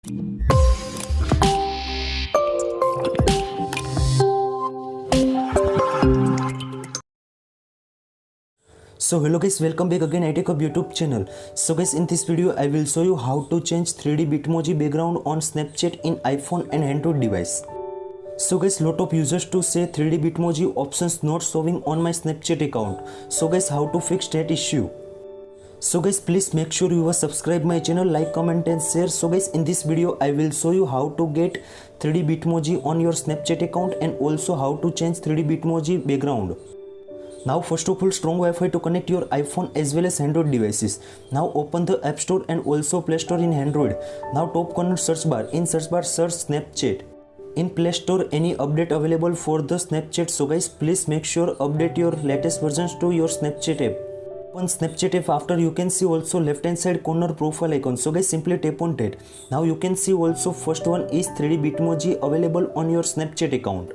So hello guys, welcome back again at a YouTube channel. So guys, in this video I will show you how to change 3D Bitmoji background on Snapchat in iPhone and Android device. So guys, lot of users to say 3D Bitmoji options not showing on my Snapchat account. So guys, how to fix that issue? So guys, please make sure you are subscribe my channel, like, comment and share. So guys, in this video I will show you how to get 3D Bitmoji on your Snapchat account and also how to change 3D Bitmoji background. Now first of all, strong Wi-Fi to connect your iPhone as well as Android devices. Now open the App Store and also Play Store in Android. Now top corner search bar, in search bar search Snapchat. In Play Store any update available for the Snapchat. So guys, please make sure update your latest versions to your Snapchat app. Open Snapchat app. After you can see also left hand side corner profile icon. So guys, simply tap on that. Now you can see also first one is 3D Bitmoji available on your Snapchat account.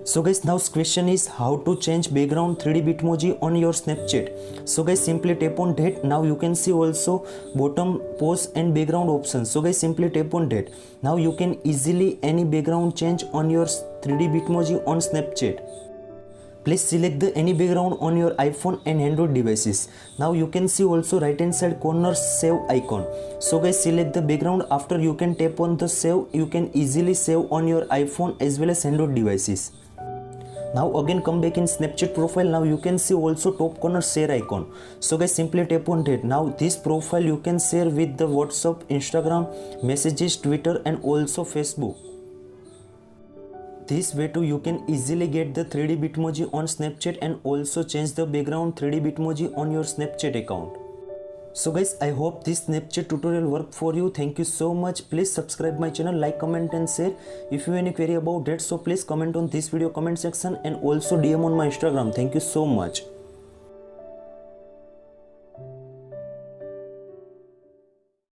So guys, now question is how to change background 3D Bitmoji on your Snapchat. So guys, simply tap on that. Now you can see also bottom pose and background options. So guys, simply tap on that. Now you can easily any background change on your 3D Bitmoji on Snapchat. Please select the any background on your iPhone and Android devices. Now you can see also right hand side corner save icon. So guys, select the background. After you can tap on the save, you can easily save on your iPhone as well as Android devices. Now again come back in Snapchat profile. Now you can see also top corner share icon. So guys, simply tap on that. Now this profile you can share with the WhatsApp, Instagram, messages, Twitter and also Facebook. This way too you can easily get the 3D Bitmoji on Snapchat and also change the background 3D Bitmoji on your Snapchat account. So guys, I hope this Snapchat tutorial worked for you. Thank you so much. Please subscribe my channel, like, comment and share. If you have any query about that, so please comment on this video comment section and also DM on my Instagram. Thank you so much.